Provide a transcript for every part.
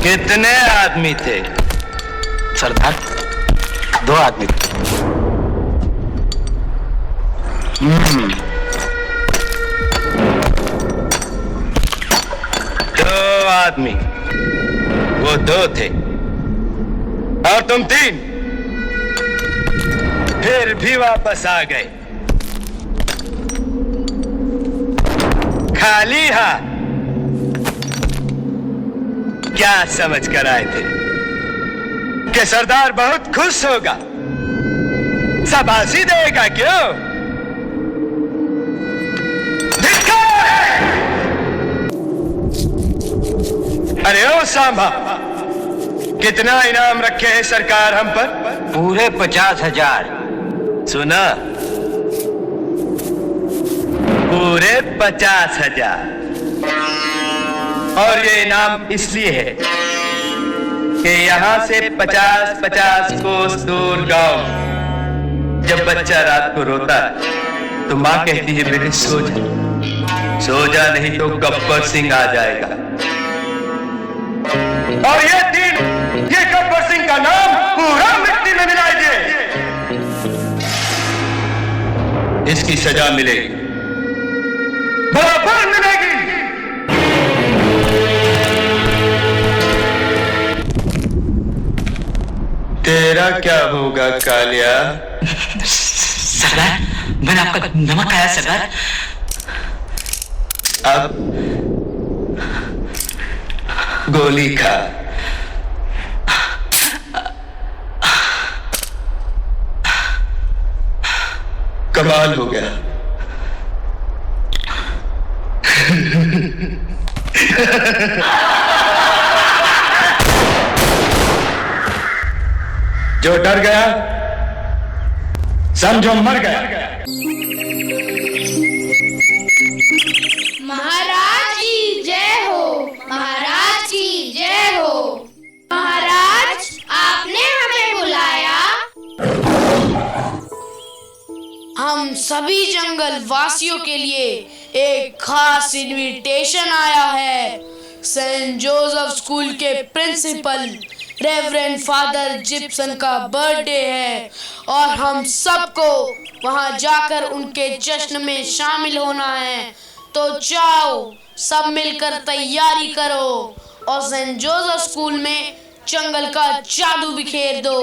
कितने आदमी थे? सरदार 2 आदमी थे। 2 आदमी, वो 2 थे और तुम 3, फिर भी वापस आ गए खाली हाथ। क्या समझ कर आए थे कि सरदार बहुत खुश होगा, शाबाशी देगा? क्यों? धिक्कार है! अरे ओ सांभा, कितना इनाम रखे हैं सरकार हम पर? पूरे 50,000। सुना? पूरे 50,000। और ये इनाम इसलिए है कि यहाँ से 50-50 कोस दूर गांव, जब बच्चा रात को रोता है तो माँ कहती है बेटे सो जा, सो जा, नहीं तो गब्बर सिंह आ जाएगा। और ये दिन, ये गब्बर सिंह का नाम पूरा मिट्टी में मिला दे, इसकी सजा मिलेगी, बराबर मिलेगी। तेरा क्या होगा कालिया? सरदार, मैंने आपका नमक खाया सरदार। अब गोली खा। कमाल हो गया। जो डर गया समझो मर गया। महाराज की जय हो, महाराज की जय हो। महाराज, आपने हमें बुलाया? हम सभी जंगल वासियों के लिए एक खास इनविटेशन आया है। सेंट जोसेफ स्कूल के प्रिंसिपल रेवरेंड फादर जिप्सन का बर्थडे है और हम सबको वहां जाकर उनके जश्न में शामिल होना है। तो जाओ, सब मिलकर तैयारी करो और सेंट जोसेफ स्कूल में जंगल का जादू बिखेर दो।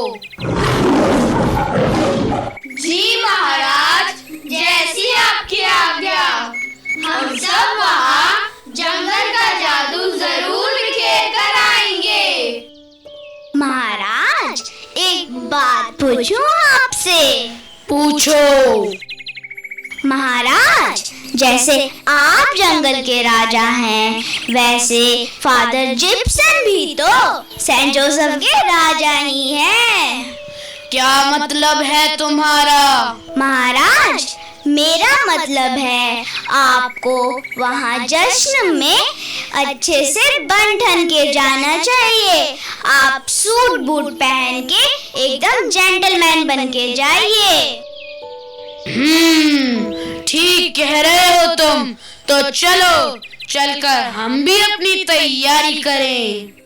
जी महाराज, जैसी आपकी आज्ञा। हम सब वहाँ जंगल का जादू जरूर बिखेर कर आएंगे। महाराज, एक बात पूछूं आपसे? पूछो। महाराज, जैसे आप जंगल के राजा हैं, वैसे फादर जिप्सन भी तो सेंट जोसेफ के राजा ही हैं। क्या मतलब है तुम्हारा? महाराज, मेरा मतलब है आपको वहाँ जश्न में अच्छे से बन ठन के जाना चाहिए। आप सूट बूट पहन के एकदम जेंटलमैन बन के जाइए। ठीक कह रहे हो तुम। तो चलो, चलकर हम भी अपनी तैयारी करें।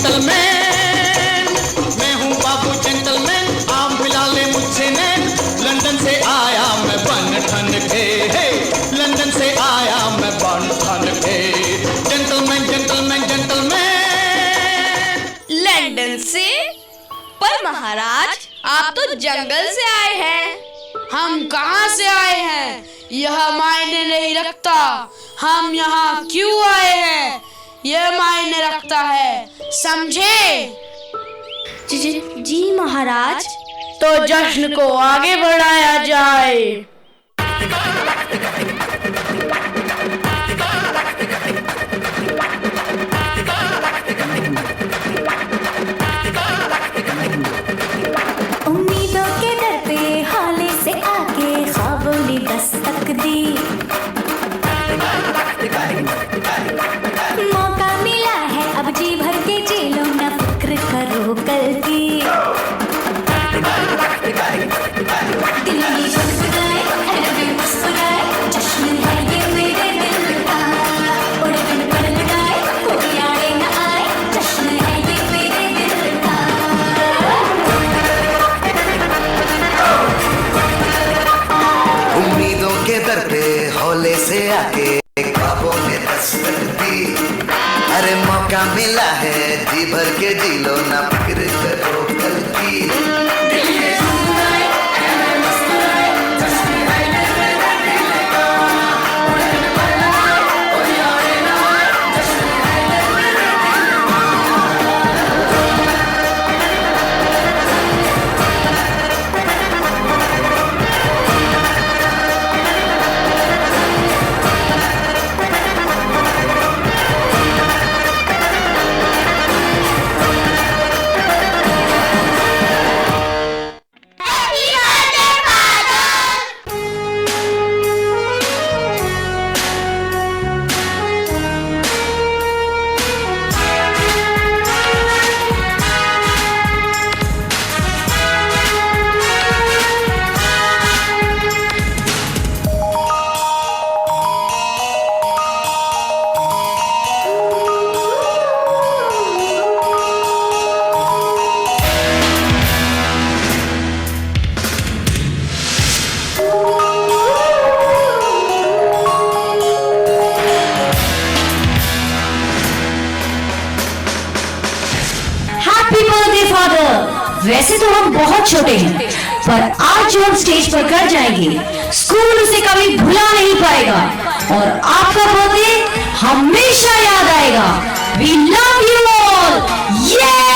जेंटलमैन, मैं हूँ बाबू जेंटलमैन, आप मिला ले मुझसे नैन। लंदन से आया मैं बन ठन के, लंदन से आया मैं बन ठन के। Gentleman gentleman gentleman. लंदन से? पर महाराज आप तो जंगल से आए हैं। हम कहाँ से आए हैं यह मायने नहीं रखता, हम यहाँ क्यों आए हैं यह मायने रखता है, समझे? जी महाराज। तो जश्न को आगे बढ़ाया जाए। उम्मीदों के दर पे हाले से आके ख्वाबों ने दस्तक दी। मौका मिला है अब जी भर के जी लो, ना फिक्र करो कल की। दिल ये मुस्कुराए, हर दिल मुस्कुराए, जश्न है ये मेरे दिल का। उड़ दिन पर लगाए, कोई आड़े न आए, जश्न है ये मेरे दिल का। उम्मीदों के दर पे हौले से आके ख्वाबों ने दस्तक दी। अरे मौका मिला है जी भर के जी लो, ना फिक्र करो कल की। वैसे तो हम बहुत छोटे हैं, पर आज जो हम स्टेज पर कर जाएंगे स्कूल उसे कभी भुला नहीं पाएगा और आपका बर्थडे हमेशा याद आएगा। We love you all! Yeah!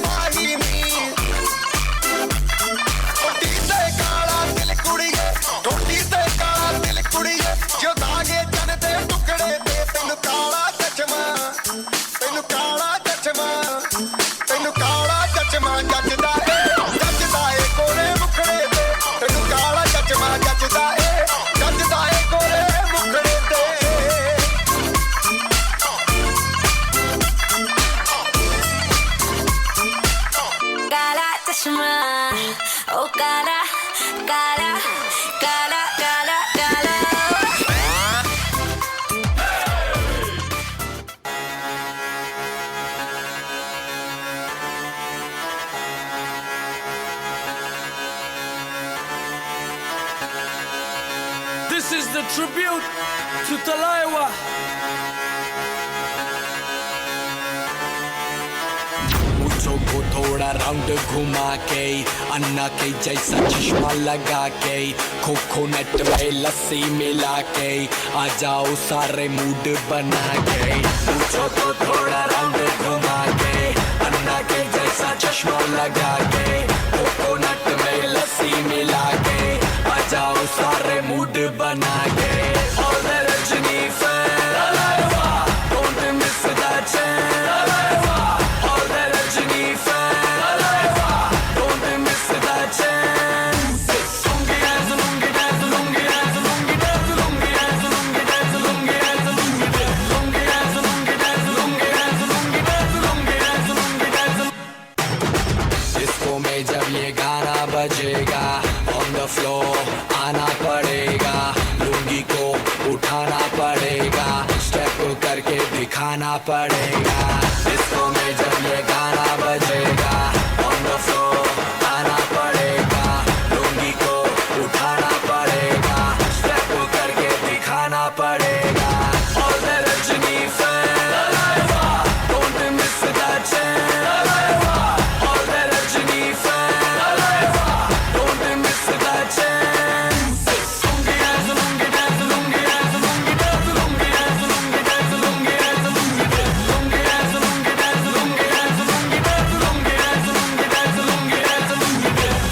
माहिनी टोटी ते काला दिल कुड़िए टोटी ते काला दिल कुड़िए जो दागे चन दे टुकड़े ते तेनू काला चचमा तेनू काला चचमा तेनू काला चचमा जचदा ए कोरे मुखड़े ते तेनू काला चचमा जचदा ए कोरे मुखड़े ते काला चश्मा ओ काला काला काला काला काला This is the tribute to Talaiwa. मुझो को थोड़ा राउंड घुमा के अन्ना के जैसा चश्मा लगा के कोकोनट में लस्सी मिला के आ जाओ सारे मूड बना के मुझो को थोड़ा राउंड घुमा के अन्ना के जैसा चश्मा लगा के कोकोनट में लस्सी मिला के आ जाओ सारे मूड बना के All the Rajini fans, don't miss that chance. All the Rajini fans, don't miss that chance. Lungi dance, lungi dance, lungi dance, lungi dance, lungi dance, lungi dance, lungi dance, lungi dance, lungi dance, lungi dance, lungi dance, lungi dance, lungi dance, lungi dance. Disco में जब ये गाना बजेगा on the floor आना पड़ेगा लुंगी को उठाना पड़ेगा स्टेप करके दिखाना पड़ेगा डिस्को में जब ये गाना बजेगा on the floor आना पड़ेगा लुंगी को उठाना पड़ेगा स्टेप करके दिखाना पड़ेगा All the Rajini fans, don't miss that chance. All the Rajini fans, don't miss that chance. Lungi dance, lungi dance, lungi dance, lungi dance, lungi dance, lungi dance, lungi dance, lungi dance, lungi dance, lungi dance, lungi dance, lungi dance, lungi dance, lungi dance, lungi dance, lungi dance.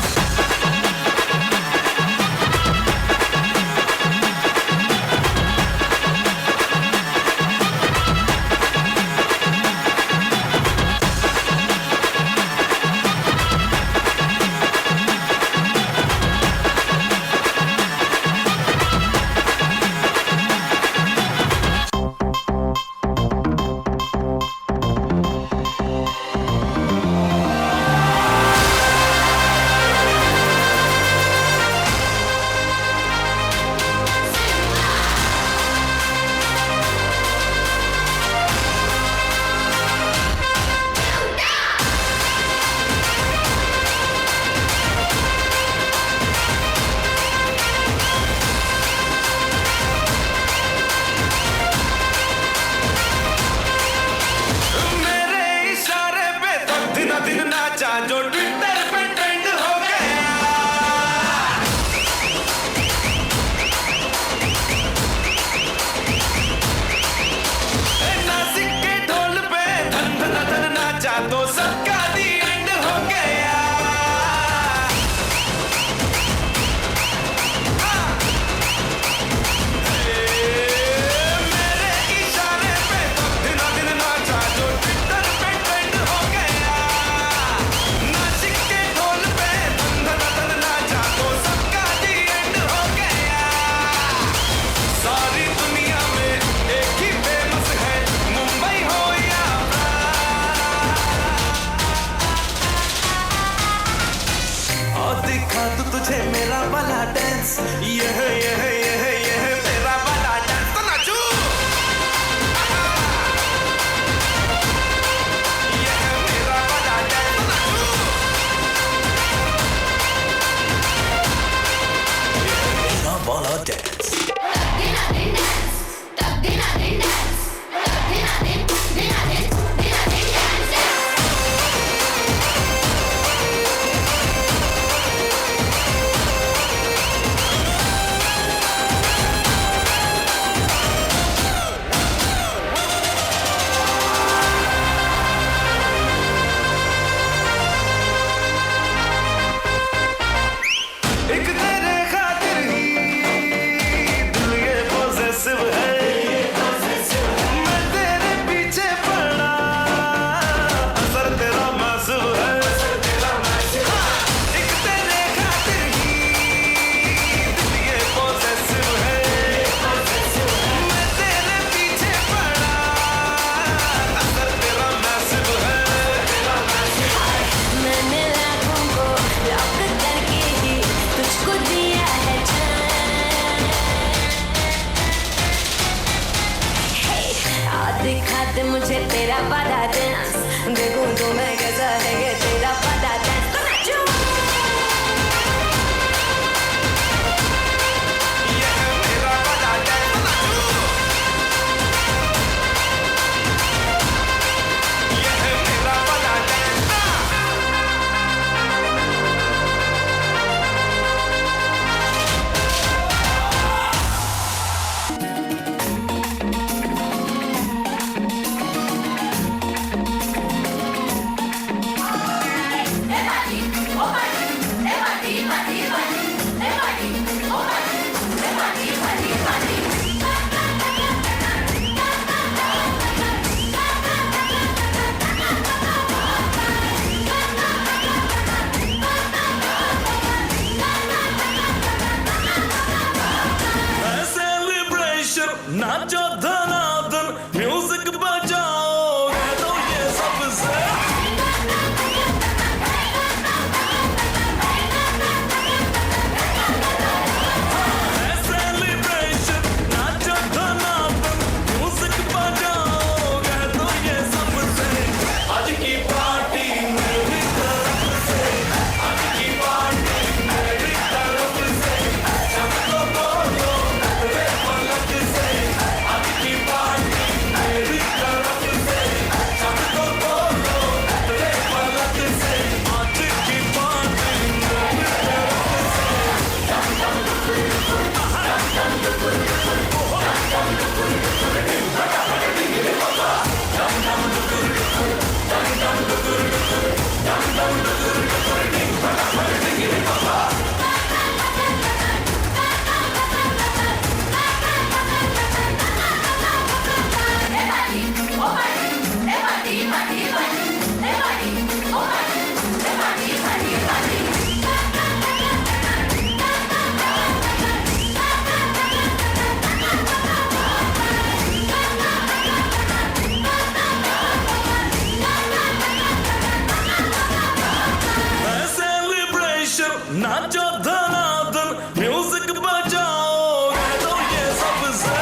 Nacho Dhanadhan music बजाओ कह दो ये सबसे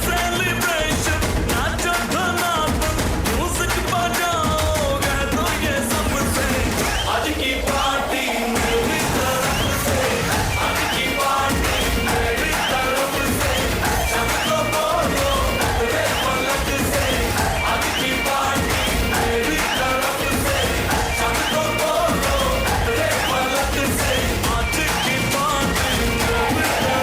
celebration नाचो धनाधन music बजाओ कह दो ये सबसे आज की पार्टी मेरी तरफ से आज की पार्टी मेरी तरफ से सबको बोलो रे पलक से आज की पार्टी मेरी तरफ से सबको बोलो रे पलक से आज की पार्टी मेरी तरफ से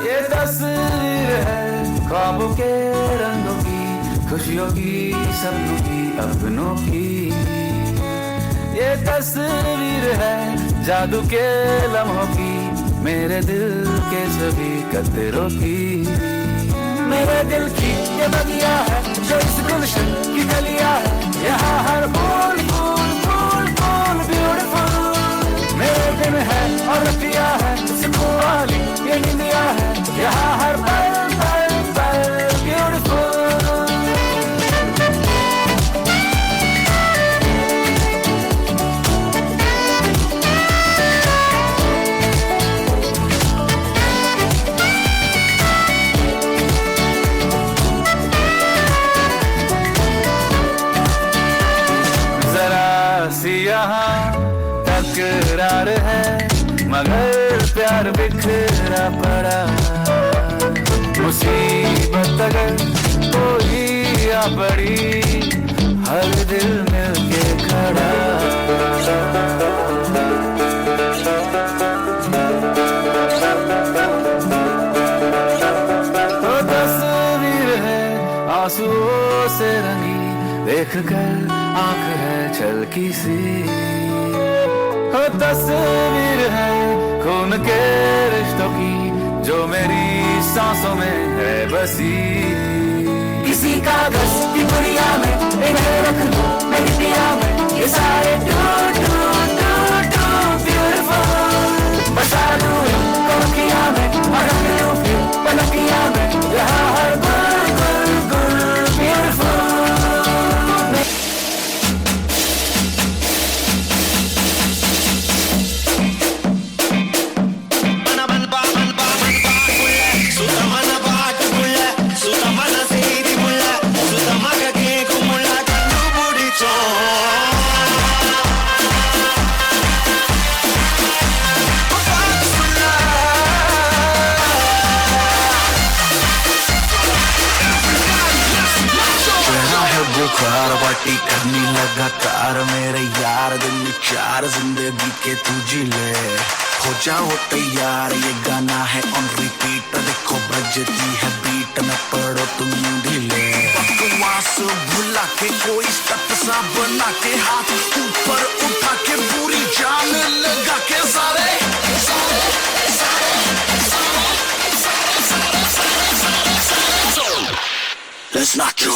ये तस्वीर है ख्वाबों के रंगों की, खुशियों की, सपनों की, अपनों की। ये तस्वीर है जादू के लम्हों की, मेरे दिल के सभी कतरों की। मेरे दिल की ये बगिया है जो इस गुलशन की गलियां है, यहाँ हर फूल फूल फूल फूल ब्यूटीफुल। मेरे दिन है और रतिया है सुकून वाली ये निंदिया है, यहाँ हर पल पल पल ब्यूटीफुल। यहाँ तकरार है मगर प्यार बिखरा पड़ा, मुसीबत अगर कोई आ पड़ी हर दिल मिलके खड़ा। तो तस्वीर है आंसुओं से रंगी, देख कर आंख है छलकी सी। हो तस्वीर है खून के रिश्तों की जो मेरी सांसों में है बसी। किसी कागज की दुनिया में इन्हें रख लो मेरी दिया में, ये सारे ब्यूटीफुल बसा लूं पलकिया में और रख लूं फिर पलकिया में, यहाँ हर गुल गुल गुल ब्यूटीफुल। बुखार बाटी करनी लगातार मेरे यार, दिन चार जिंदगी के तू जी ले। हो जाओ तैयार ये गाना है ऑन रिपीट, देखो बजती है बीट न पड़ो तुम ढीले। बकवास भुला के कोई स्टेप सा बना के हाथ ऊपर उठा के पूरी जान लगा के सारे let's not go.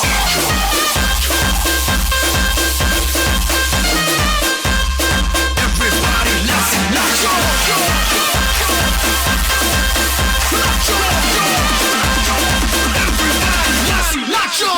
Everybody, let's not go. Everybody, let's not go.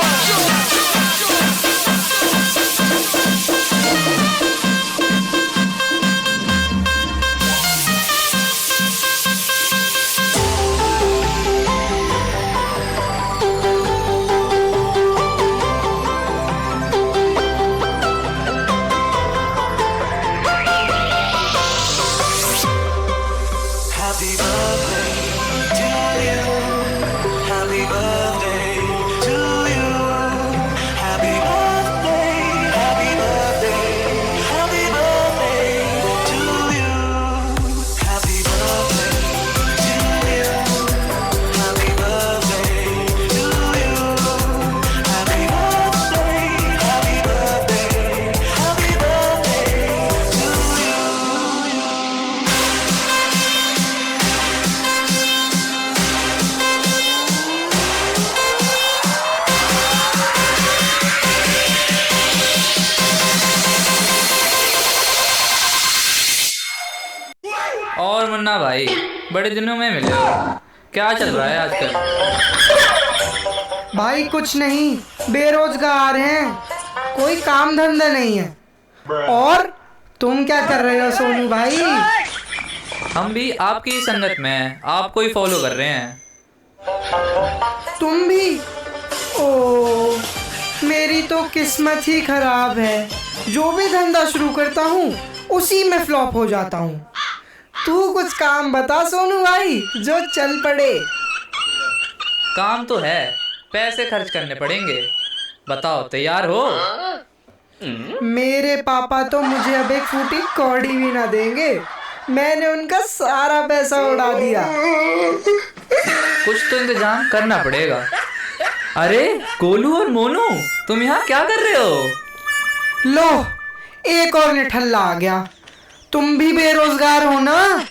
हाँ भाई, बड़े दिनों में मिले हो। क्या चल रहा है आजकल? भाई कुछ नहीं, बेरोजगार हैं, कोई काम धंधा नहीं है। और तुम क्या कर रहे हो सोनू भाई? हम भी आपकी ही संगत में हैं, आपको ही फॉलो कर रहे हैं। तुम भी? ओ, मेरी तो किस्मत ही खराब है। जो भी धंधा शुरू करता हूँ उसी में फ्लॉप हो जाता हूँ। तू कुछ काम बता सोनू भाई जो चल पड़े। काम तो है, पैसे खर्च करने पड़ेंगे। बताओ, तैयार हो? मेरे पापा तो मुझे अब एक फूटी कौड़ी भी ना देंगे। मैंने उनका सारा पैसा उड़ा दिया। कुछ तो इंतजाम करना पड़ेगा। अरे गोलू और मोनू, तुम यहाँ क्या कर रहे हो? लो, एक और निठल्ला आ गया। तुम भी बेरोजगार हो ना?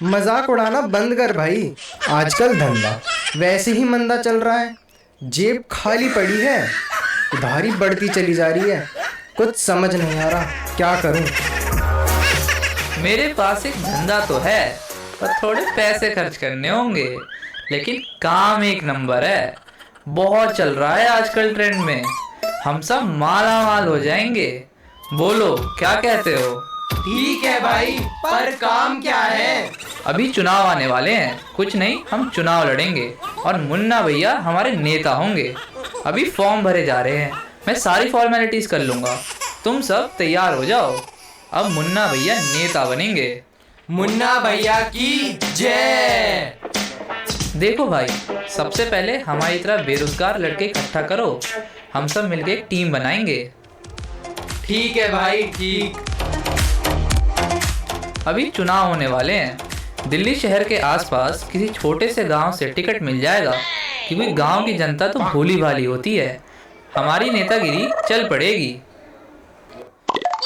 मजाक उड़ाना बंद कर भाई। आजकल धंधा वैसे ही मंदा चल रहा है, जेब खाली पड़ी है, उधारी बढ़ती चली जा रही है। कुछ समझ नहीं आ रहा क्या करूं। मेरे पास एक धंधा तो है, पर थोड़े पैसे खर्च करने होंगे, लेकिन काम एक नंबर है। बहुत चल रहा है आजकल ट्रेंड में। हम सब माला माल हो जाएंगे। बोलो, क्या कहते हो? ठीक है भाई, पर काम क्या है? अभी चुनाव आने वाले हैं। कुछ नहीं, हम चुनाव लड़ेंगे और मुन्ना भैया हमारे नेता होंगे। अभी फॉर्म भरे जा रहे हैं, मैं सारी फॉर्मेलिटीज कर लूँगा। तुम सब तैयार हो जाओ, अब मुन्ना भैया नेता बनेंगे। मुन्ना भैया की जय। देखो भाई, सबसे पहले हमारी तरह बेरोजगार लड़के इकट्ठा करो, हम सब मिलकर एक टीम बनाएंगे। ठीक है भाई, ठीक। अभी चुनाव होने वाले हैं। दिल्ली शहर के आसपास किसी छोटे से गांव से टिकट मिल जाएगा, क्योंकि गांव की जनता तो भोली भाली होती है। हमारी नेतागिरी चल पड़ेगी।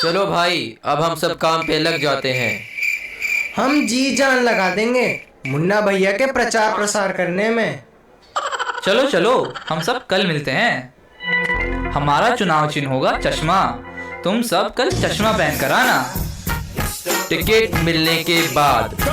चलो भाई, अब हम सब काम पे लग जाते हैं। हम जी जान लगा देंगे मुन्ना भैया के प्रचार प्रसार करने में। चलो चलो, हम सब कल मिलते हैं। हमारा चुनाव चिन्ह होगा चश्मा। तुम सब कल चश्मा पहन कर आना। टिकट मिलने के बाद।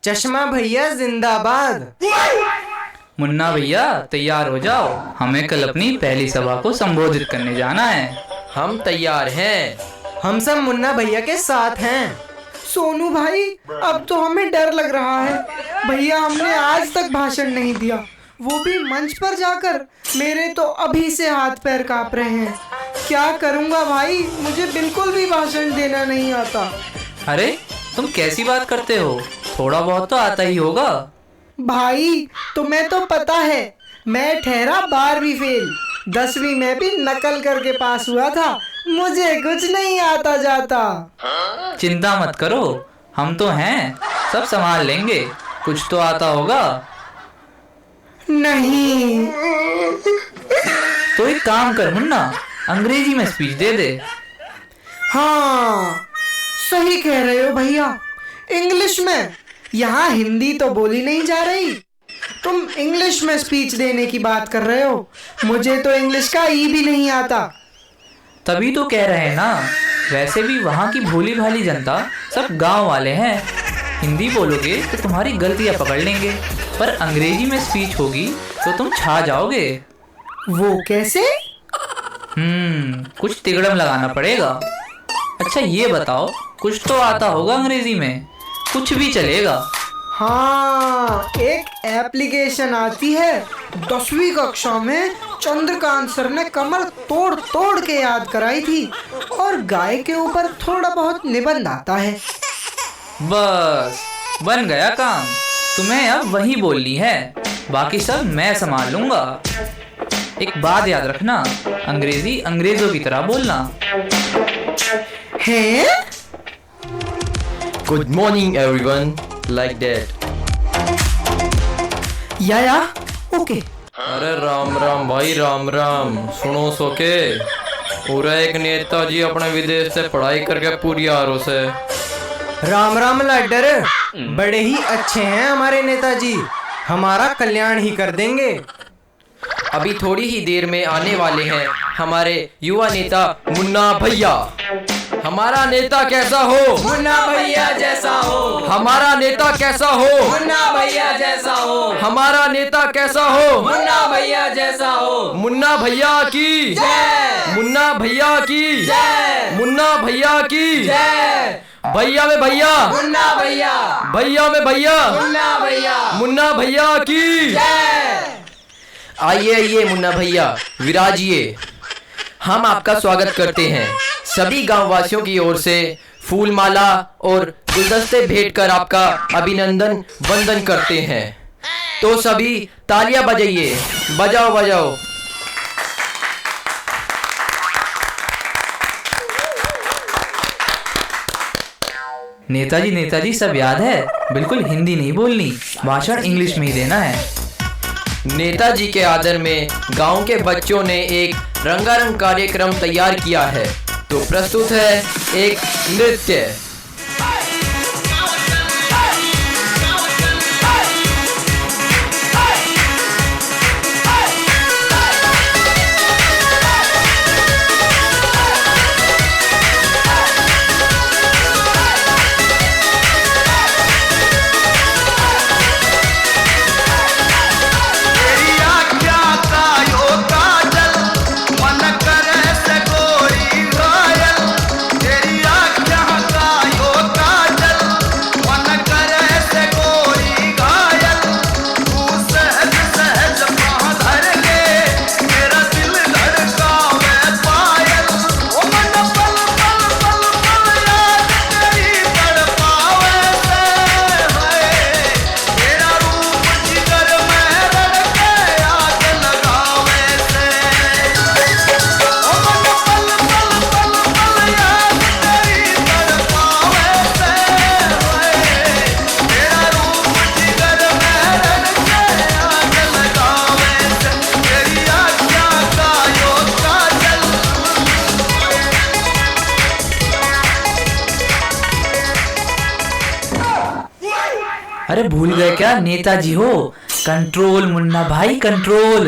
चश्मा भैया जिंदाबाद। मुन्ना भैया तैयार हो जाओ, हमें कल अपनी पहली सभा को संबोधित करने जाना है। हम तैयार हैं। हम सब मुन्ना भैया के साथ हैं। सोनू भाई, अब तो हमें डर लग रहा है। भैया, हमने आज तक भाषण नहीं दिया, वो भी मंच पर जाकर। मेरे तो अभी से हाथ पैर कांप रहे हैं। क्या करूँगा भाई, मुझे बिल्कुल भी भाषण देना नहीं आता। अरे तुम कैसी बात करते हो, थोड़ा बहुत तो आता ही होगा। भाई तुम्हें तो पता है, मैं ठहरा 12वीं फेल, 10वीं में भी नकल करके पास हुआ था। मुझे कुछ नहीं आता जाता। चिंता मत करो, हम तो हैं, सब संभाल लेंगे। कुछ तो आता होगा। नहीं। तो एक काम कर मुन्ना, अंग्रेजी में स्पीच दे दे। हाँ, सही कह रहे हो भैया, इंग्लिश में। यहाँ हिंदी तो बोली नहीं जा रही, तुम इंग्लिश में स्पीच देने की बात कर रहे हो। मुझे तो इंग्लिश का ई भी नहीं आता। तभी तो कह रहे हैं ना, वैसे भी वहाँ की भोली भाली जनता सब गांव वाले हैं। हिंदी बोलोगे तो तुम्हारी गलतियाँ पकड़ लेंगे, पर अंग्रेजी में स्पीच होगी तो तुम छा जाओगे। वो कैसे? कुछ तिगड़म लगाना पड़ेगा। अच्छा ये बताओ, कुछ तो आता होगा अंग्रेजी में, कुछ भी चलेगा। हाँ, एक एप्लीकेशन आती है, 10वीं कक्षा में चंद्रकांत सर ने कमर तोड़ तोड़ के याद कराई थी, और गाय के ऊपर थोड़ा बहुत निबंध आता है। बस बन गया काम। तुम्हें अब वही बोलनी है, बाकी सब मैं संभाल लूंगा। एक बात याद रखना, अंग्रेजी अंग्रेजों की तरह बोलना। हैं? Good morning everyone, like that. या ओके। अरे राम राम भाई, राम राम। सुनो सोके, पूरा एक नेताजी अपने विदेश से पढ़ाई करके पूरी आ रहा से। राम राम लाडर, बड़े ही अच्छे हैं हमारे नेताजी, हमारा कल्याण ही कर देंगे। अभी थोड़ी ही देर में आने वाले हैं हमारे युवा नेता मुन्ना भैया। हमारा नेता कैसा हो? मुन्ना भैया जैसा हो। हमारा नेता कैसा हो? मुन्ना भैया जैसा हो। हमारा नेता कैसा हो? मुन्ना भैया जैसा हो। मुन्ना भैया की जय। मुन्ना भैया की जय। मुन्ना भैया की जय। भैया में भैया, मुन्ना भैया। भैया में भैया, मुन्ना भैया। मुन्ना भैया की जय। आइए आइए मुन्ना भैया, विराजिए। हम आपका स्वागत करते हैं। सभी गांव वासियों की ओर से फूल माला और गुलदस्ते भेंट कर आपका अभिनंदन वंदन करते हैं। तो सभी तालियां बजाइए, बजाओ बजाओ। नेताजी नेताजी सब याद है, बिल्कुल हिंदी नहीं बोलनी, भाषण इंग्लिश में ही देना है। नेताजी के आदर में गांव के बच्चों ने एक रंगारंग कार्यक्रम तैयार किया है। तो प्रस्तुत है एक नृत्य। अरे भूल गए क्या, नेताजी हो। कंट्रोल मुन्ना भाई, कंट्रोल।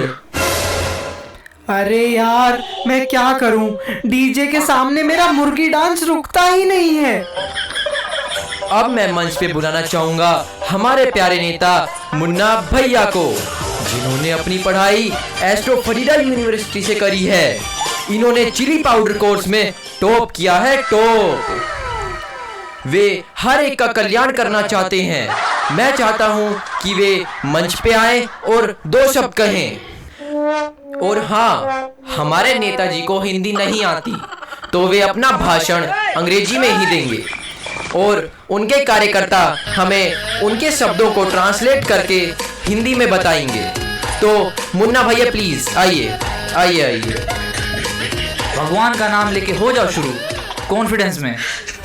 अरे यार मैं क्या करूं, डीजे के सामने मेरा मुर्गी डांस रुकता ही नहीं है। अब मैं मंच पे बुलाना चाहूंगा हमारे प्यारे नेता मुन्ना भैया को, जिन्होंने अपनी पढ़ाई एस्ट्रो फरीदा यूनिवर्सिटी से करी है। इन्होंने चिली पाउडर कोर्स में टॉप किया है, टॉप। वे हर एक का कल्याण करना चाहते हैं। मैं चाहता हूं कि वे मंच पे आए और दो शब्द कहें। और हाँ, हमारे नेताजी को हिंदी नहीं आती, तो वे अपना भाषण अंग्रेजी में ही देंगे और उनके कार्यकर्ता हमें उनके शब्दों को ट्रांसलेट करके हिंदी में बताएंगे। तो मुन्ना भैया प्लीज आइए आइए आइए। भगवान का नाम लेके हो जाओ शुरू, कॉन्फिडेंस में।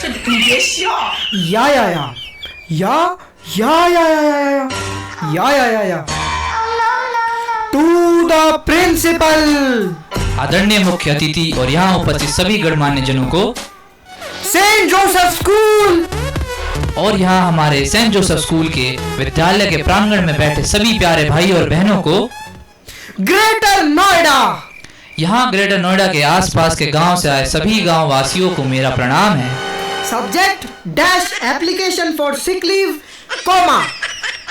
या या या या या या या या या या या या टू द प्रिंसिपल। आदरणीय मुख्य अतिथि और यहाँ उपस्थित सभी गणमान्य जनों को, सेंट जोसेफ स्कूल और यहाँ हमारे सेंट जोसेफ स्कूल के विद्यालय के प्रांगण में बैठे सभी प्यारे भाई और बहनों को, ग्रेटर नोएडा, यहाँ ग्रेटर नोएडा के आसपास के गांव से आए सभी गांव वासियों को मेरा प्रणाम है। Subject dash application for sick leave comma.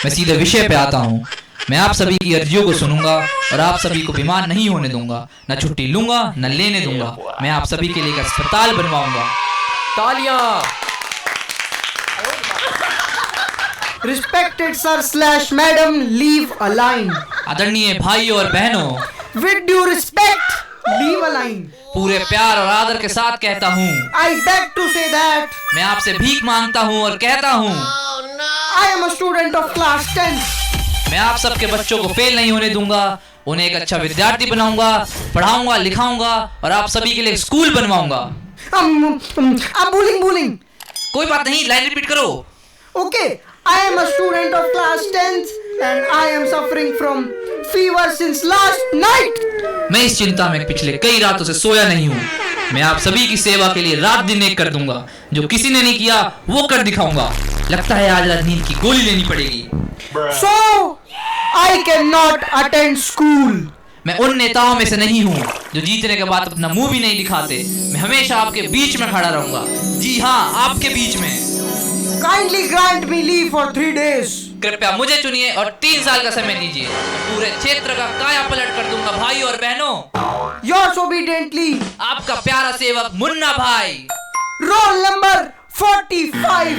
मैं सीधे विषय पे आता हूँ। मैं आप सभी की अर्जियों को सुनूंगा और आप सभी को बीमार नहीं होने दूंगा, न छुट्टी लूंगा न लेने दूंगा। मैं आप सभी के लिए एक अस्पताल बनवाऊंगा। तालियां। Respected sir slash madam, leave a line. आदरणीय भाइयों और बहनों, with due respect, leave a line. पूरे प्यार और आदर के साथ कहता हूँ, I beg to say that. मैं आपसे भीख मांगता हूँ और कहता हूँ, I am a student of class 10। मैं आप सबके बच्चों को फेल नहीं होने दूंगा, उन्हें एक अच्छा विद्यार्थी बनाऊंगा, पढ़ाऊंगा, लिखाऊंगा और आप सभी के लिए स्कूल बनवाऊंगा। bullying. कोई बात नहीं, लाइन रिपीट करो। Okay, I am a student of class 10th and I am suffering from fever since last night. मैं इस चिंता में पिछले कई रातों से सोया नहीं हूँ। मैं आप सभी की सेवा के लिए रात दिन एक कर दूंगा। जो किसी ने नहीं किया वो कर दिखाऊंगा। लगता है आज रात नींद की गोली लेनी पड़ेगी। So I cannot attend school. मैं उन नेताओं में से नहीं हूँ जो जीतने के बाद अपना मुंह भी नहीं दिखाते। मैं हमेशा आपके बीच में खड़ा रहूंगा। जी हाँ, आपके बीच में। Kindly grant me leave for 3 days. कृपया मुझे चुनिए और 3 साल का समय दीजिए। पूरे क्षेत्र का काया पलट कर दूंगा भाई और बहनों। Yours obediently, आपका प्यारा सेवक मुन्ना भाई। Roll number 45।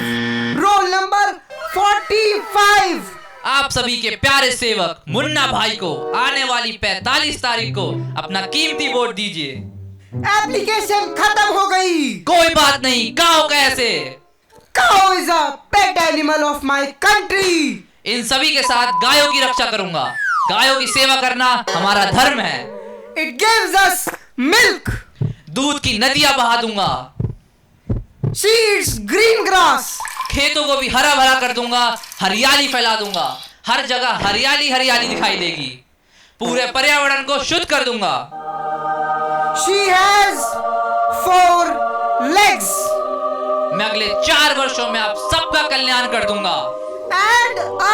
Roll number 45। आप सभी के प्यारे सेवक मुन्ना भाई को आने वाली 45 तारीख को अपना कीमती वोट दीजिए। एप्लीकेशन खत्म हो गई। कोई बात नहीं, काओ कैसे? Cow is a pet animal of my country. इन सभी के साथ गायों की रक्षा करूंगा। गायों की सेवा करना हमारा धर्म है। It gives us milk. दूध की नदियां बहा दूंगा। Seeds green grass. खेतों को भी हरा भरा कर दूंगा, हरियाली फैला दूंगा। हर जगह हरियाली हरियाली दिखाई देगी। पूरे पर्यावरण को शुद्ध कर दूंगा। She has 4 legs. मैं अगले 4 वर्षों में आप सबका कल्याण कर दूंगा। And a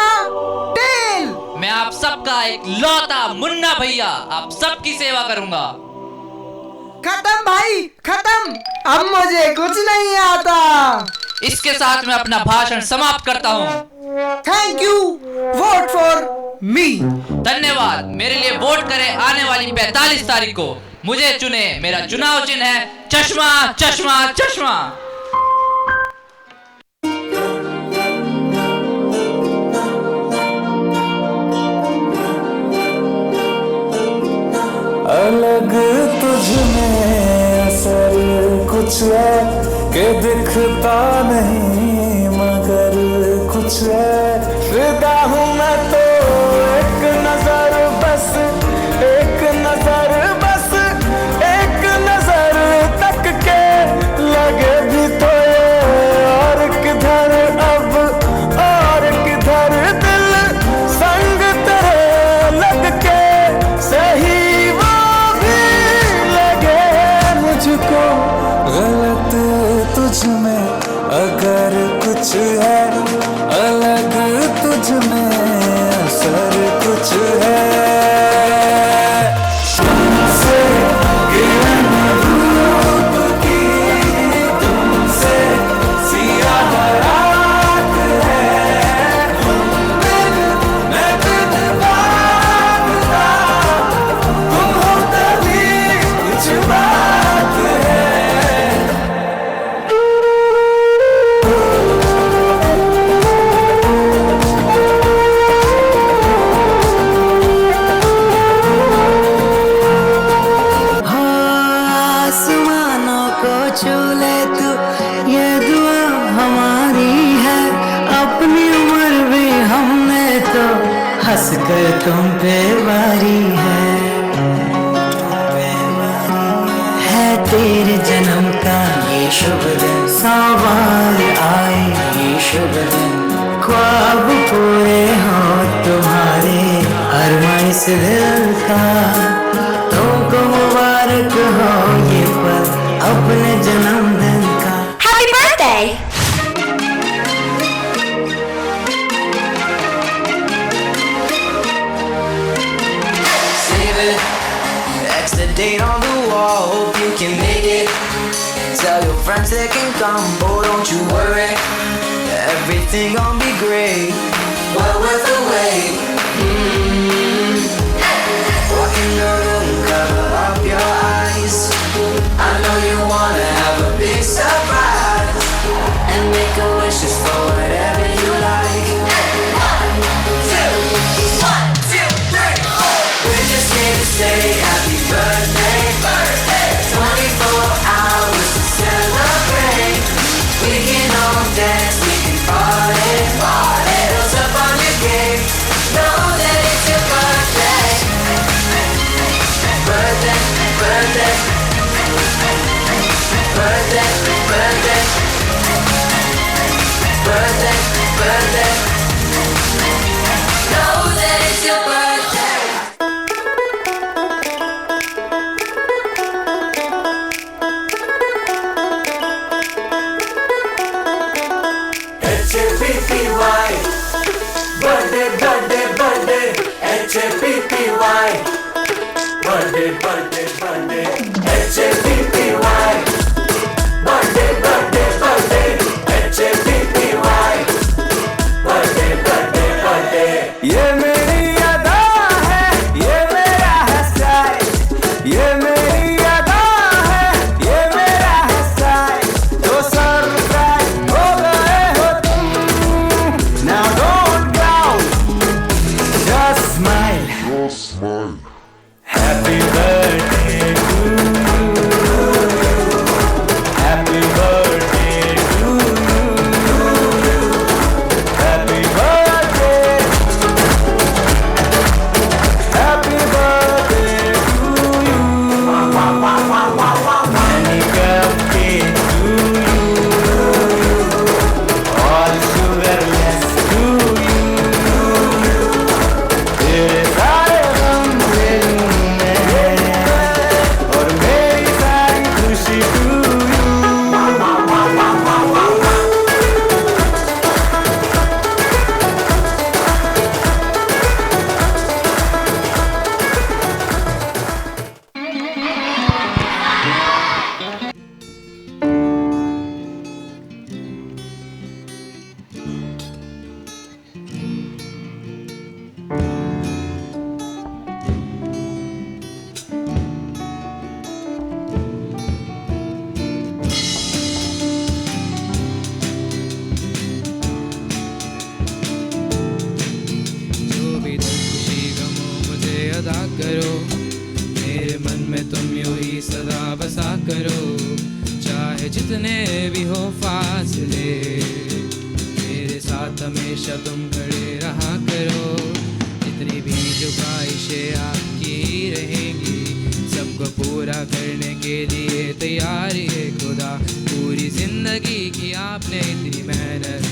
tail. मैं आप सबका एक लौता मुन्ना भैया आप सबकी सेवा करूंगा। खत्म भाई, खत्म। अब मुझे कुछ नहीं आता। इसके साथ मैं अपना भाषण समाप्त करता हूँ। Thank you. Vote for me. धन्यवाद। मेरे लिए वोट करें आने वाली 45 तारीख को। मुझे चुने। मेरा चुनाव चिन्ह है चश्मा चश्मा चश्मा। अलग तुझ में असर कुछ है कि दिखता नहीं मगर कुछ है। फिदा हूँ मैं तो एक नजर बस, एक नजर बस, एक नजर तक के लगे भी तो ये और किधर अब और किधर दिल संग तेरे लग के सही मुझको गलत तुझ में अगर कुछ है, अलग तुझ में असर कुछ है। तुमसे किरण धूप की, तुमसे सियाह रात है। तुम बिन मैं बिन भागता, तुम हो तभी कुछ बात है। आसमानों को छू ले तू, ये दुआ हमारी है। अपनी उम्र भी हमने तो हंस कर तुम पे वारी है तेरे जन्म का ये शुभ दिन, सवार आए ये शुभ दिन। ख्वाब पूरे हो तुम्हारे अरमाइश दिल का, तुमको मुबारक हो ये पल अपने जन्मदिन का। Happy birthday! Save it, X the date on the wall, hope you can make it. Tell your friends they can come, oh don't you worry, everything gon' be great. Well worth the wait. Walk in the room, cover up your eyes. I know you wanna have a big surprise and make a wish just for whatever you like. 1, 2, 3, 4. We're just here to say happy birthday, birthday. 24 hours to celebrate. We can all dance, we can party, party. What's up on your game? Know that it's your birthday. Birthday, birthday, birthday. birthday, birthday, H-A-P-P-Y. Birthday, birthday, birthday, H-A-P-P-Y. Birthday, birthday, birthday. ये मेरी अदा है, ये मेरा है style, ये मेरी अदा है, ये मेरा है स्टाइल। तो सरप्राइज हो गए हो तुम, now don't doubt, just smile, happy birthday to you, happy birthday to you, happy birthday, happy birthday to you, many cupcakes to you, all sugarless to you, तेरे सारे गम ले लूं मैं, और मेरी सारी खुशी to you। जो भी तुम खुशी गमो मुझे अदा करो, मेरे मन में तुम यूं ही सदा बसा करो। चाहे जितने भी हो फासले, मेरे साथ हमेशा तुम खड़े रहा करो। जितनी भी जो ख्वाहिशें आपकी रहेंगी, सबको पूरा करने के लिए तैयार है खुदा। पूरी जिंदगी की आपने इतनी मेहनत,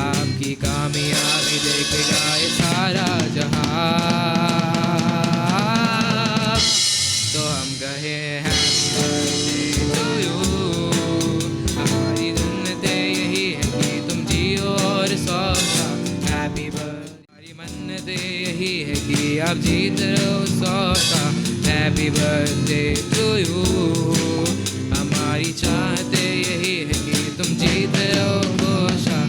आपकी कामयाबी देखेगा ये सारा जहां। तो हम कहे हैप्पी बर्थडे टू यू। हमारी सुन्नतें यही है कि तुम जियो और सौ साल। हैप्पी बर्थडे, हमारी मन्नतें यही है कि आप जीत रहो 100 साल। Happy birthday to you. हमारी चाहते यही है कि तुम जीत रहो खुशा।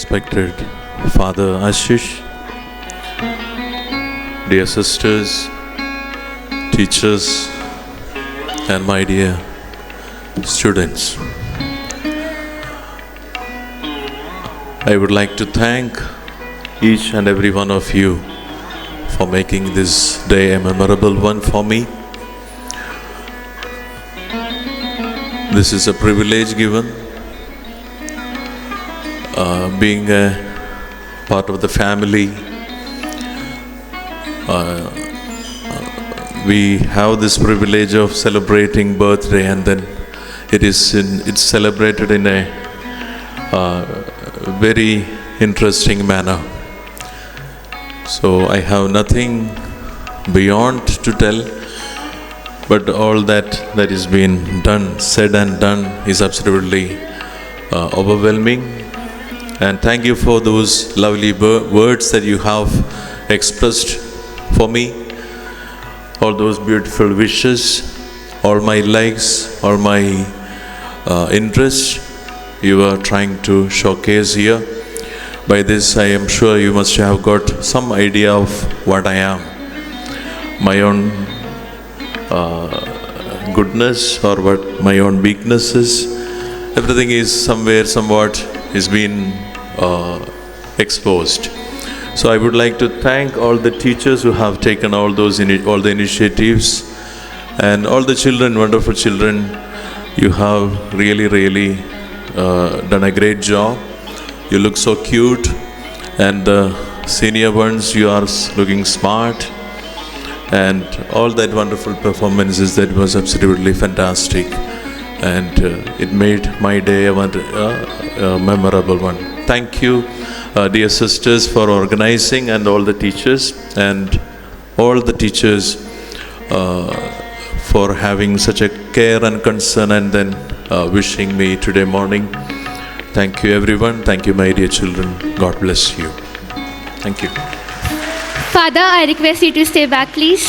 respected Father Ashish, dear sisters, teachers, and my dear students. I would like to thank each and every one of you for making this day a memorable one for me. This is a privilege given, being a part of the family. We have this privilege of celebrating birthday, and then it's celebrated in a very interesting manner. So I have nothing beyond to tell, but all that is been done, said and done is absolutely overwhelming. And thank you for those lovely words that you have expressed for me, all those beautiful wishes, all my likes, all my interests you are trying to showcase here. By this, I am sure you must have got some idea of what I am, my own goodness or what my own weaknesses. Everything is somewhere, somewhat is been exposed. So I would like to thank all the teachers who have taken all the initiatives, and all the children, wonderful children. You have really done a great job. You look so cute, and the senior ones, you are looking smart, and all that wonderful performances, that was absolutely fantastic, and it made my day a memorable one. Thank you, dear sisters, for organizing, and all the teachers, and all the teachers for having such a care and concern, and then wishing me today morning. Thank you, everyone. Thank you, my dear children. God bless you. Thank you. Father, I request you to stay back, please.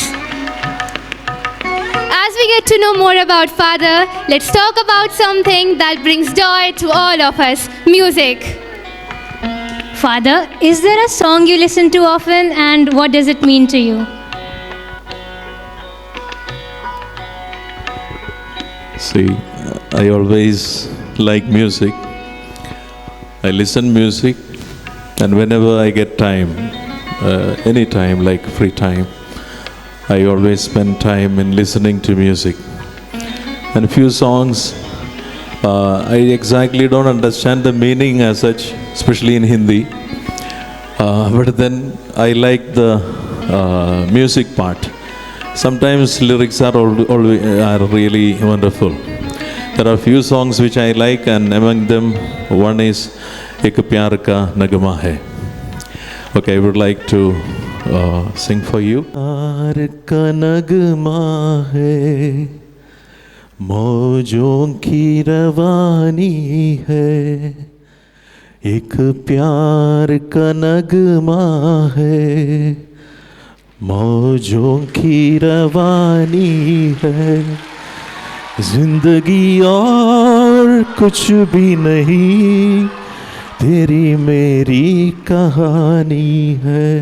As we get to know more about Father, let's talk about something that brings joy to all of us: music. Father, is there a song you listen to often, and what does it mean to you? See, I always like music. I listen music, and whenever I get time, any time, like free time, I always spend time in listening to music. And few songs, I exactly don't understand the meaning as such, especially in Hindi. But then I like the music part. Sometimes lyrics are really wonderful. There are few songs which I like, and among them one is Ek Pyar Ka Nagma Hai. Okay, I would like to sing for you. Pyar ka nagma hai, मौजों की रवानी है, एक प्यार का नगमा है, मौजों की रवानी है, जिंदगी और कुछ भी नहीं, तेरी मेरी कहानी है,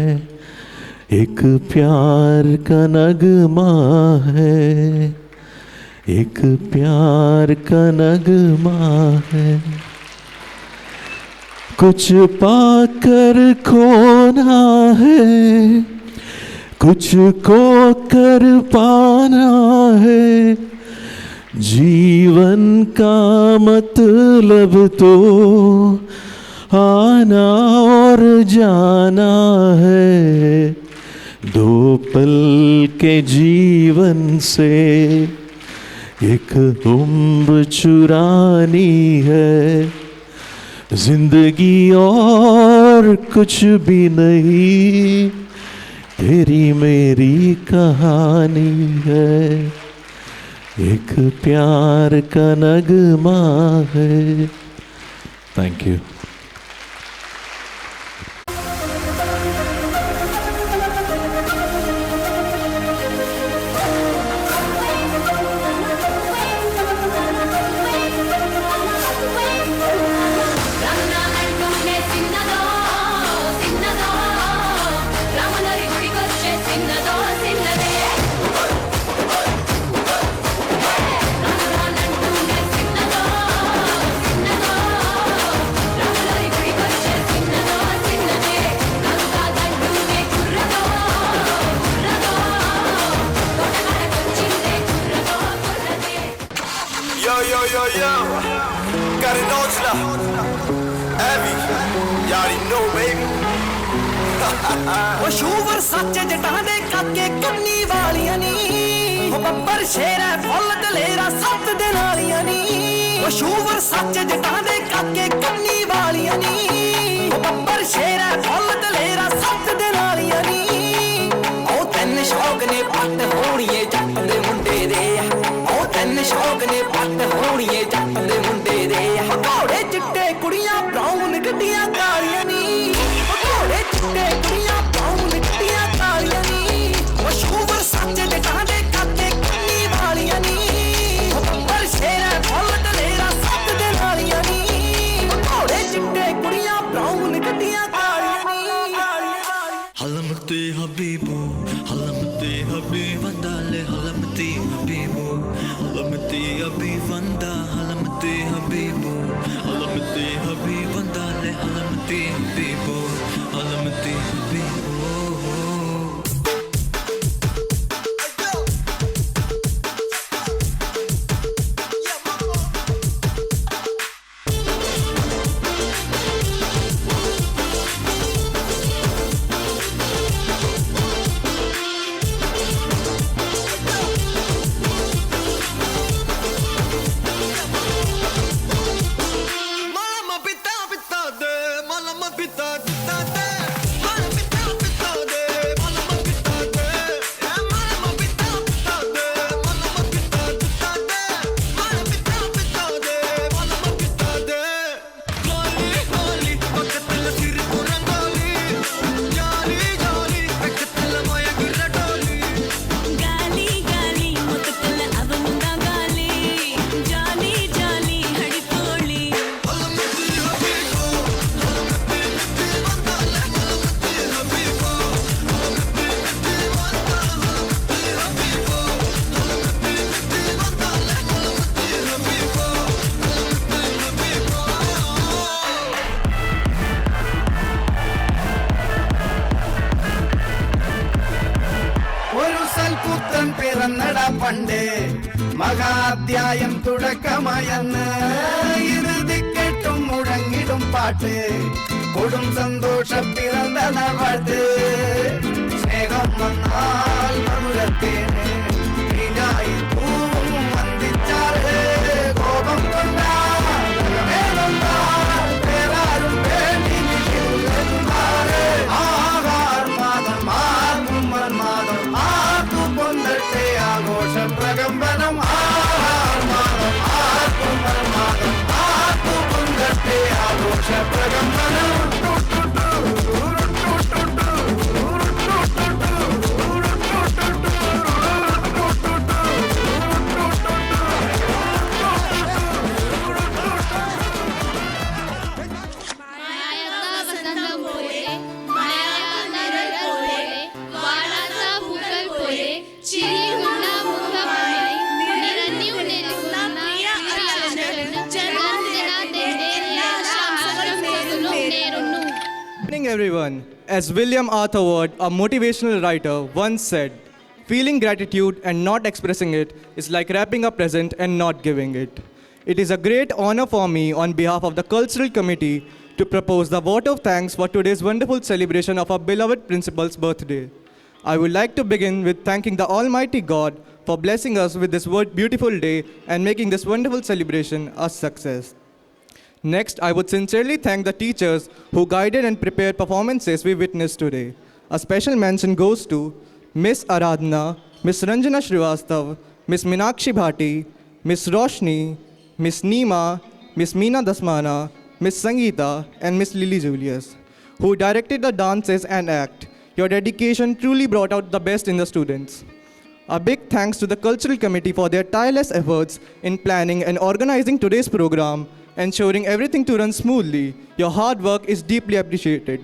एक प्यार का नगमा है, एक प्यार का नगमा है, कुछ पाकर खोना है, कुछ को कर पाना है, जीवन का मतलब तो आना और जाना है, दो पल के जीवन से एक उम्र चुरानी है, जिंदगी और कुछ भी नहीं, तेरी मेरी कहानी है, एक प्यार का नगमा है. Thank you. रंगना में तुमने सिन्ना చిన్నదో చిన్నదే Yo, yo, yo, yo. Got it on now. Abby, you already know, baby. ਉਹ ਸ਼ੂਵਰ ਸੱਚ ਜਟਾਂ ਦੇ ਕਾਕੇ ਕੰਨੀ ਵਾਲੀਆਂ ਨੀ ਉਹ ਬੱਬਰ ਸ਼ੇਰ ਹੈ ਫੁੱਲ ਦਲੇਰਾ ਸੱਤ ਦਿਨ ਵਾਲੀਆਂ ਨੀ ਉਹ ਸ਼ੂਵਰ ਸੱਚ ਜਟਾਂ ਦੇ ਕਾਕੇ ਕੰਨੀ ਵਾਲੀਆਂ ਨੀ ਉਹ ਬੱਬਰ ਸ਼ੇਰ ਹੈ ਫੁੱਲ ਦਲੇਰਾ ਸੱਤ ਦਿਨ ਵਾਲੀਆਂ ਨੀ ਉਹ ਤੈਨ ਸ਼ੌਕ ਨੇ ਪੱਟ ਹੋਣੀਏ ਜੱਟ ਦੇ ਮੁੰਡੇ ਦੇ ਉਹ ਤੈਨ ਸ਼ੌਕ ਨੇ ਪੱਟ ਹੋਣੀਏ ਜੱਟ ਦੇ ਮੁੰਡੇ ਦੇ ਘੋੜੇ ਚਿੱਟੇ ਕੁੜੀਆਂ ਬਰਾਊਨ ਗੱਡੀਆਂ ਕਾਲੀਆਂ ਨੀ ਘੋੜੇ ਚਿੱਟੇ ਕੁੜੀਆਂ ਬਰਾਊਨ ਗੱਡੀਆਂ ਕਾਲੀਆਂ ਨੀ ਉਹ ਸ਼ੂਵਰ ਸੱਚ ਜਟਾਂ ਦੇ ਕਾਕੇ ਕੰਨੀ ਵਾਲੀਆਂ ਨੀ ਉਹ ਬੱਬਰ ਸ਼ੇਰ ਹੈ ਫੁੱਲ ਦਲੇਰਾ ਸੱਤ ਦਿਨ ਵਾਲੀਆਂ ਨੀ ਘੋੜੇ ਚਿੱਟੇ ਕੁੜੀਆਂ ਬਰਾਊਨ ਗੱਡੀਆਂ ਕਾਲੀਆਂ ਨੀ Halamati Habibu, Halamati Habibandale, Halamati Habibu, Halamati Habibanda, Halamati Habibu, Halamati Habibandale, Halamati Habibu, Halamati Habibu. Malama pita pita de, malama pita pita de. പിറന്നട പണ്ട് മഹാധ്യായം തുടക്കമായെന്ന് ഇരുതിക്കെട്ടും മുഴങ്ങിടും പാട്ട് കൊടും സന്തോഷം പിറന്ന പാട്ട് സ്നേഹം വന്നാൽ മധുരത്തേന് തീനായി പൂവും വന്ദിച്ചാറ് കോപം കൊണ്ടാൽ വേറാരും വേണ്ടി നിൽക്കുന്നാറ് ആഹാർ മാതം ആകുമ്പർ മാതം ആക്കു പൊന്തട്ടെ ആഘോഷ പ്രകമ്പനം ആഹാർ മാതം ആകുമ്പർ മാതം ആക്കു പൊന്തട്ടെ ആഘോഷ പ്രകമ്പനം Good evening, everyone. As William Arthur Ward, a motivational writer, once said, feeling gratitude and not expressing it is like wrapping a present and not giving it. It is a great honor for me, on behalf of the Cultural Committee, to propose the vote of thanks for today's wonderful celebration of our beloved principal's birthday. I would like to begin with thanking the Almighty God for blessing us with this beautiful day and making this wonderful celebration a success. Next, I would sincerely thank the teachers who guided and prepared performances we witnessed today. A special mention goes to Miss Aradhana, Miss Ranjana Srivastav, Miss Minakshi Bhati, Miss Roshni, Miss Neema, Miss Meena Dasmana, Miss Sangeeta, and Miss Lily Julius, who directed the dances and act. Your dedication truly brought out the best in the students. A big thanks to the Cultural Committee for their tireless efforts in planning and organizing today's program, ensuring everything to run smoothly. Your hard work is deeply appreciated.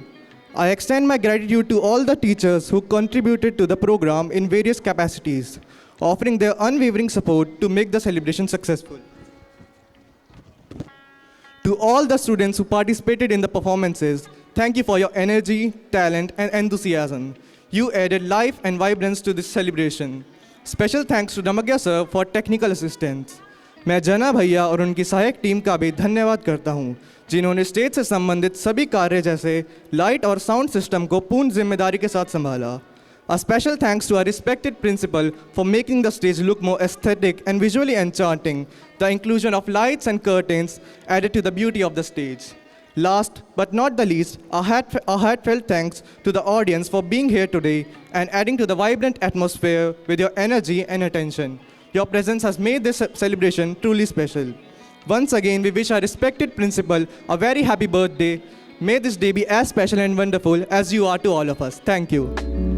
I extend my gratitude to all the teachers who contributed to the program in various capacities, offering their unwavering support to make the celebration successful. To all the students who participated in the performances, thank you for your energy, talent, and enthusiasm. You added life and vibrance to this celebration. Special thanks to Damagya sir for technical assistance. मैं जना भैया और उनकी सहायक team का भी धन्यवाद करता हूं, जिन्होंने स्टेज से संबंधित सभी कार्य जैसे लाइट और साउंड सिस्टम को पूर्ण जिम्मेदारी के साथ संभाला. A special thanks to our respected principal for making the stage look more aesthetic and visually enchanting. The inclusion of lights and curtains added to the beauty of the stage. Last but not the least, a heartfelt thanks to the audience for being here today and adding to the vibrant atmosphere with your energy and attention. Your presence has made this celebration truly special. Once again, we wish our respected principal a very happy birthday. May this day be as special and wonderful as you are to all of us. Thank you.